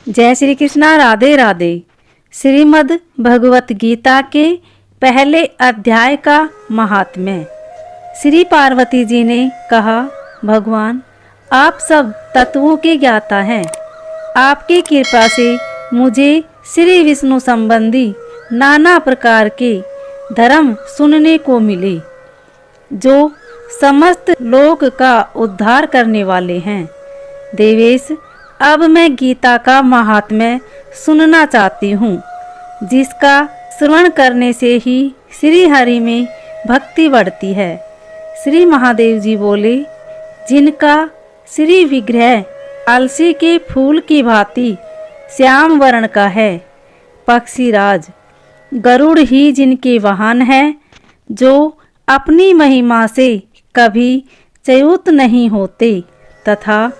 जय श्री कृष्णा। राधे राधे। श्रीमद् भगवत गीता के पहले अध्याय का महात्म्य। श्री पार्वती जी ने कहा, भगवान आप सब तत्वों के ज्ञाता हैं। आपकी कृपा से मुझे श्री विष्णु संबंधी नाना प्रकार के धर्म सुनने को मिले जो समस्त लोक का उद्धार करने वाले हैं। देवेश, अब मैं गीता का महात्म्य सुनना चाहती हूँ, जिसका श्रवण करने से ही श्री हरि में भक्ति बढ़ती है। श्री महादेव जी बोले, जिनका श्री विग्रह अलसी के फूल की भांति श्याम वर्ण का है, पक्षीराज गरुड़ ही जिनके वाहन है, जो अपनी महिमा से कभी च्युत नहीं होते तथा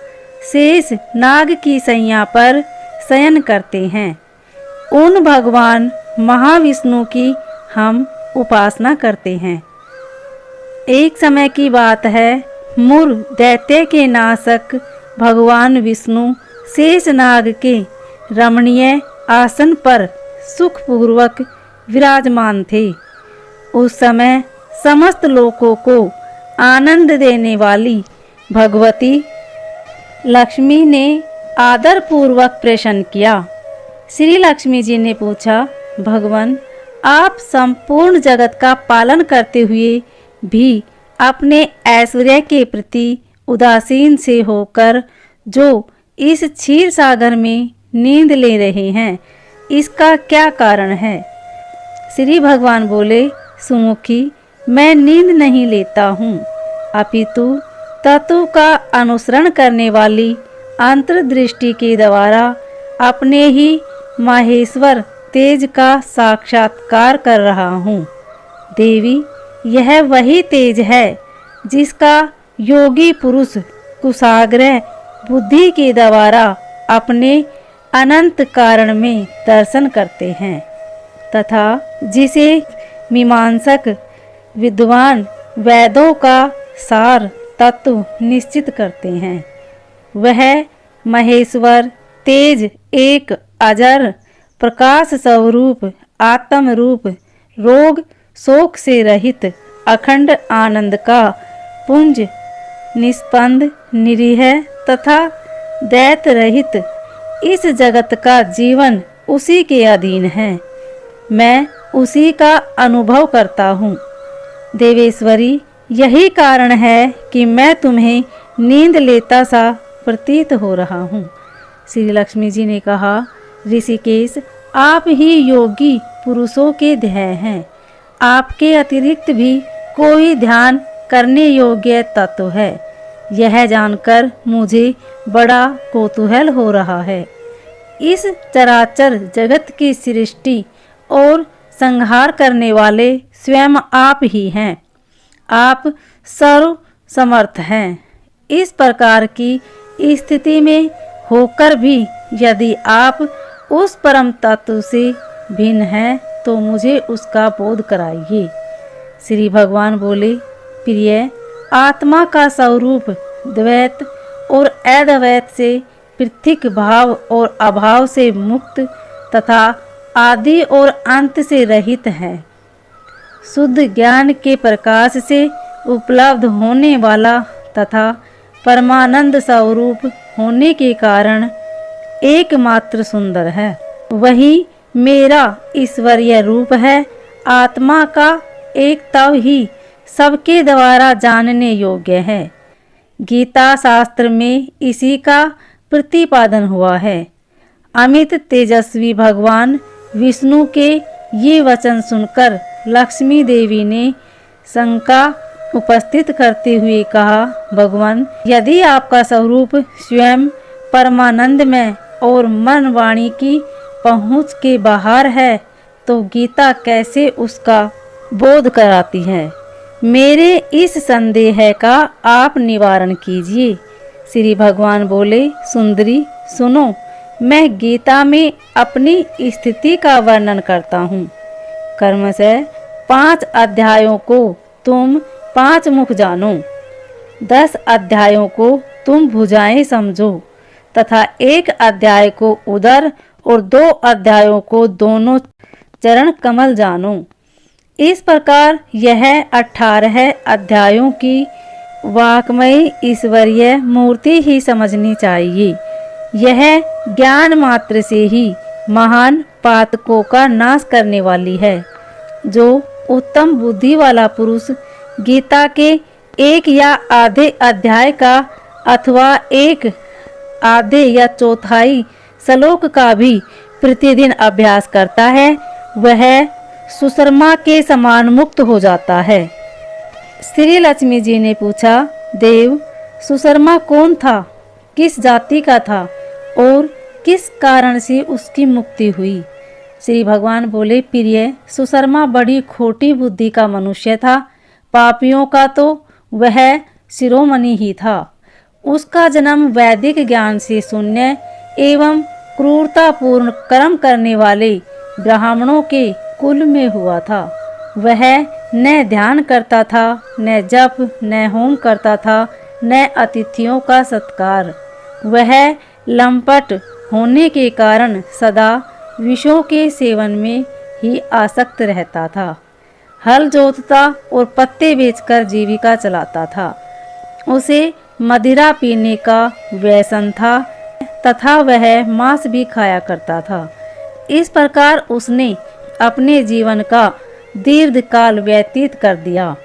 शेष नाग की सैया पर शयन करते हैं, उन भगवान महाविष्णु की हम उपासना करते हैं। एक समय की बात है, मुर दैत्य के नाशक भगवान विष्णु शेष नाग के रमणीय आसन पर सुखपूर्वक विराजमान थे। उस समय समस्त लोकों को आनंद देने वाली भगवती लक्ष्मी ने आदर पूर्वक प्रश्न किया। श्री लक्ष्मी जी ने पूछा, भगवान आप संपूर्ण जगत का पालन करते हुए भी अपने ऐश्वर्य के प्रति उदासीन से होकर जो इस क्षीर सागर में नींद ले रहे हैं, इसका क्या कारण है? श्री भगवान बोले, सुमुखी मैं नींद नहीं लेता हूँ, अपितु तत्व का अनुसरण करने वाली अंतर्दृष्टि के द्वारा अपने ही माहेश्वर तेज का साक्षात्कार कर रहा हूँ। देवी, यह वही तेज है जिसका योगी पुरुष कुशाग्र बुद्धि के द्वारा अपने अनंत कारण में दर्शन करते हैं तथा जिसे मीमांसक विद्वान वेदों का सार तत्व निश्चित करते हैं। वह महेश्वर तेज एक अजर प्रकाश स्वरूप आत्म रूप रोग शोक से रहित अखंड आनंद का पुंज निष्पंद निरीह तथा दैत्य रहित इस जगत का जीवन उसी के अधीन है। मैं उसी का अनुभव करता हूँ। देवेश्वरी, यही कारण है कि मैं तुम्हें नींद लेता सा प्रतीत हो रहा हूँ। श्री लक्ष्मी जी ने कहा, ऋषिकेश आप ही योगी पुरुषों के ध्येय हैं। आपके अतिरिक्त भी कोई ध्यान करने योग्य तत्व है, यह जानकर मुझे बड़ा कौतूहल हो रहा है। इस चराचर जगत की सृष्टि और संहार करने वाले स्वयं आप ही हैं। आप सर्व समर्थ हैं। इस प्रकार की स्थिति में होकर भी यदि आप उस परम तत्व से भिन्न हैं तो मुझे उसका बोध कराइए। श्री भगवान बोले, प्रिय, आत्मा का स्वरूप द्वैत और अद्वैत से पृथक भाव और अभाव से मुक्त तथा आदि और अंत से रहित है। शुद्ध ज्ञान के प्रकाश से उपलब्ध होने वाला तथा परमानंद स्वरूप होने के कारण एकमात्र सुंदर है। वही मेरा ईश्वरीय रूप है। आत्मा का एक तव ही सबके द्वारा जानने योग्य है। गीता शास्त्र में इसी का प्रतिपादन हुआ है। अमित तेजस्वी भगवान विष्णु के ये वचन सुनकर लक्ष्मी देवी ने शंका उपस्थित करते हुए कहा, भगवान यदि आपका स्वरूप स्वयं परमानंद में और मन वाणी की पहुँच के बाहर है तो गीता कैसे उसका बोध कराती है? मेरे इस संदेह का आप निवारण कीजिए। श्री भगवान बोले, सुंदरी सुनो, मैं गीता में अपनी स्थिति का वर्णन करता हूँ। कर्मशः 5 अध्यायों को तुम 5 मुख जानो, 10 अध्यायों को तुम भुजाएं समझो, तथा एक अध्याय को उदर और 2 अध्यायों को दोनों चरण कमल जानो। इस प्रकार यह 18 अध्यायों की वाक्मयी ईश्वरीय मूर्ति ही समझनी चाहिए। यह ज्ञान मात्र से ही महान पातकों का नाश करने वाली है। जो उत्तम बुद्धि वाला पुरुष गीता के 1 या आधे अध्याय का अथवा 1 आधे या चौथाई श्लोक का भी प्रतिदिन अभ्यास करता है, वह सुशर्मा के समान मुक्त हो जाता है। श्री लक्ष्मी जी ने पूछा, देव, सुशर्मा कौन था, किस जाति का था और किस कारण से उसकी मुक्ति हुई? श्री भगवान बोले, प्रिय, सुशर्मा बड़ी खोटी बुद्धि का मनुष्य था। पापियों का तो वह शिरोमणि ही था। उसका जन्म वैदिक ज्ञान से शून्य एवं क्रूरतापूर्ण कर्म करने वाले ब्राह्मणों के कुल में हुआ था। वह न ध्यान करता था, न जप, न होम करता था, न अतिथियों का सत्कार। वह लंपट होने के कारण सदा विषयों के सेवन में ही आसक्त रहता था। हल जोतता और पत्ते बेचकर जीविका चलाता था। उसे मदिरा पीने का व्यसन था तथा वह मांस भी खाया करता था। इस प्रकार उसने अपने जीवन का दीर्घकाल व्यतीत कर दिया।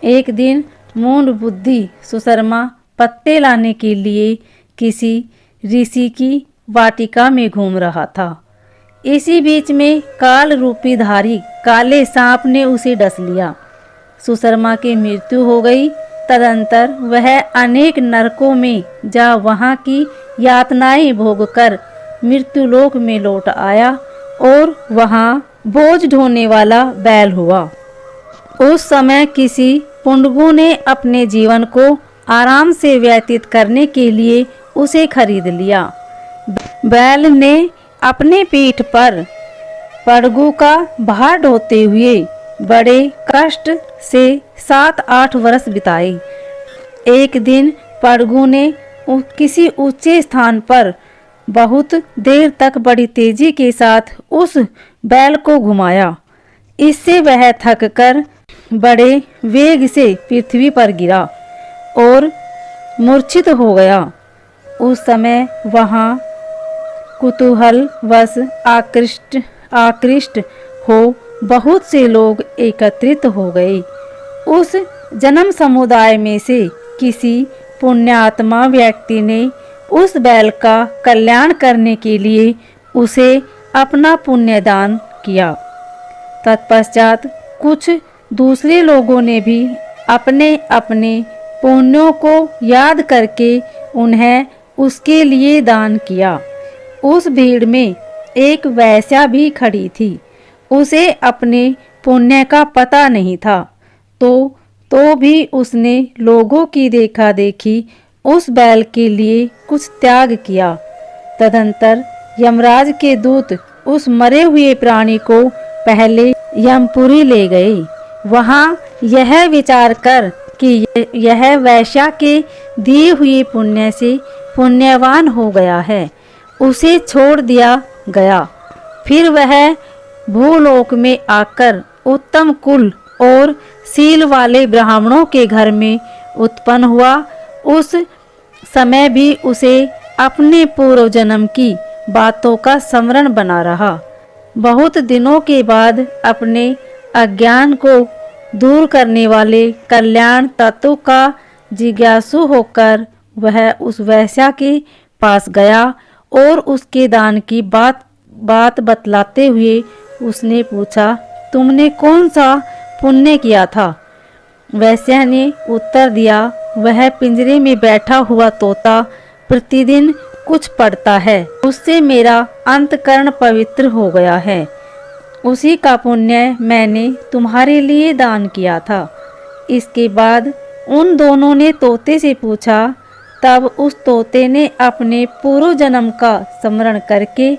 एक दिन मूढ़ बुद्धि सुशर्मा पत्ते लाने के लिए किसी ऋषि की वाटिका में घूम रहा था। इसी बीच में काल रूपी धारी काले सांप ने उसे डस लिया। सुशर्मा की मृत्यु हो गई। तदंतर वह अनेक नरकों में जा वहां की यातनाएं भोगकर मृत्युलोक में लौट आया और वहां बोझ ढोने वाला बैल हुआ। उस समय किसी पुंडगु ने अपने जीवन को आराम से व्यतीत करने के लिए उसे खरीद लिया। बैल ने अपने पीठ पर पड़गु का भार ढोते हुए बड़े कष्ट से 7-8 वर्ष बिताए। एक दिन पड़गु ने किसी ऊंचे स्थान पर बहुत देर तक बड़ी तेजी के साथ उस बैल को घुमाया। इससे वह थक कर बड़े वेग से पृथ्वी पर गिरा और मूर्छित हो गया। उस समय वहां कुतूहलवश आकृष्ट हो बहुत से लोग एकत्रित हो गए। उस जन्म समुदाय में से किसी पुण्यात्मा व्यक्ति ने उस बैल का कल्याण करने के लिए उसे अपना पुण्यदान किया। तत्पश्चात कुछ दूसरे लोगों ने भी अपने अपने पुण्यों को याद करके उन्हें उसके लिए दान किया। उस भीड़ में एक वैश्या भी खड़ी थी। उसे अपने पुण्य का पता नहीं था, तो भी उसने लोगों की देखा देखी उस बैल के लिए कुछ त्याग किया। तदंतर यमराज के दूत उस मरे हुए प्राणी को पहले यमपुरी ले गए। वहां यह विचार कर कि यह वैश्या के दिए हुए पुण्य से पुण्यवान हो गया है, उसे छोड़ दिया गया। फिर वह भूलोक में आकर उत्तम कुल और सील वाले ब्राह्मणों के घर में उत्पन्न हुआ। उस समय भी उसे अपने पूर्व जन्म की बातों का स्मरण बना रहा। बहुत दिनों के बाद अपने अज्ञान को दूर करने वाले कल्याण तत्व का जिज्ञासु होकर वह उस वैश्या के पास गया और उसके दान की बात बतलाते हुए उसने पूछा, तुमने कौन सा पुण्य किया था? वैश्या ने उत्तर दिया, वह पिंजरे में बैठा हुआ तोता प्रतिदिन कुछ पढ़ता है, उससे मेरा अंतकरण पवित्र हो गया है। उसी का पुण्य मैंने तुम्हारे लिए दान किया था। इसके बाद उन दोनों ने तोते से पूछा। तब उस तोते ने अपने पूर्व जन्म का स्मरण करके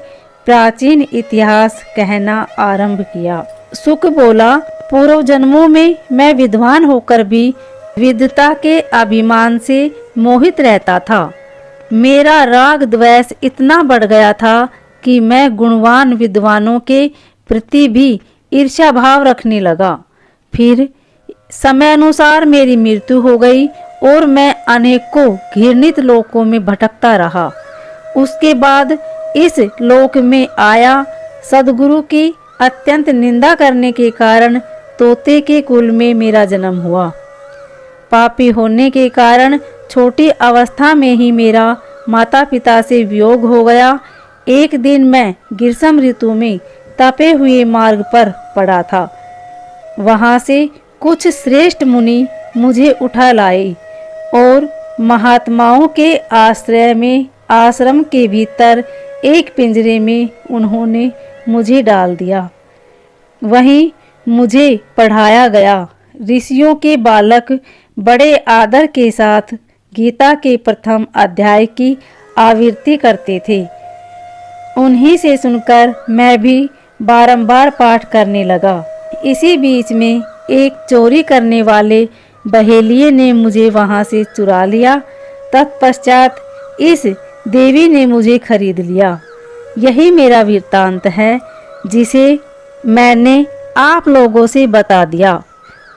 प्राचीन इतिहास कहना आरंभ किया। सुख बोला, पूर्व जन्मों में मैं विद्वान होकर भी विद्वता के अभिमान से मोहित रहता था। मेरा राग द्वेष इतना बढ़ गया था कि मैं गुणवान विद्वानों के प्रति भी ईर्ष्या भाव रखने लगा। फिर समय अनुसार मेरी मृत्यु हो गई और मैं अनेकों घृणित लोकों में भटकता रहा। उसके बाद इस लोक में आया। सदगुरु की अत्यंत निंदा करने के कारण तोते के कुल में मेरा जन्म हुआ। पापी होने के कारण छोटी अवस्था में ही मेरा माता पिता से वियोग हो गया। एक दिन मैं ग्रीष्म ऋतु में तपे हुए मार्ग पर पड़ा था। वहां से कुछ श्रेष्ठ मुनि मुझे उठा लाए और महात्माओं के आश्रय में आश्रम के भीतर एक पिंजरे में उन्होंने मुझे डाल दिया। वहीं मुझे पढ़ाया गया। ऋषियों के बालक बड़े आदर के साथ गीता के प्रथम अध्याय की आवृत्ति करते थे। उन्हीं से सुनकर मैं भी बारंबार पाठ करने लगा। इसी बीच में एक चोरी करने वाले बहेलिये ने मुझे वहां से चुरा लिया। तत्पश्चात इस देवी ने मुझे खरीद लिया। यही मेरा वृत्तांत है जिसे मैंने आप लोगों से बता दिया।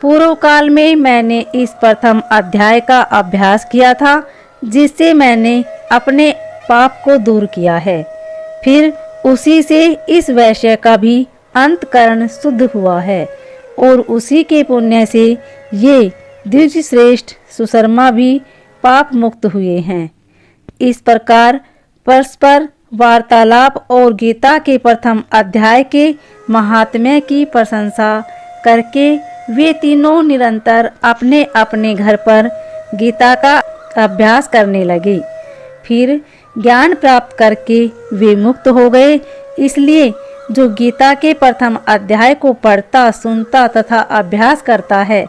पूर्व काल में मैंने इस प्रथम अध्याय का अभ्यास किया था, जिससे मैंने अपने पाप को दूर किया है। फिर उसी से इस वैश्य का भी अंतकरण शुद्ध हुआ है और उसी के पुण्य से ये द्विज श्रेष्ठ सुशर्मा भी पाप मुक्त हुए हैं। इस प्रकार परस्पर वार्तालाप और गीता के प्रथम अध्याय के महात्म्य की प्रशंसा करके वे तीनों निरंतर अपने अपने घर पर गीता का अभ्यास करने लगे। फिर ज्ञान प्राप्त करके वे मुक्त हो गए। इसलिए जो गीता के प्रथम अध्याय को पढ़ता, सुनता तथा अभ्यास करता है,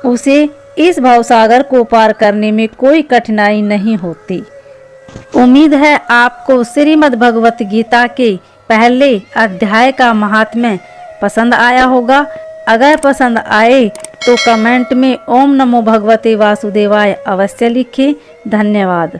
उसे इस भवसागर को पार करने में कोई कठिनाई नहीं होती। उम्मीद है आपको श्रीमद् भगवत गीता के पहले अध्याय का महात्म्य पसंद आया होगा। अगर पसंद आए तो कमेंट में ओम नमो भगवते वासुदेवाय अवश्य लिखें। धन्यवाद।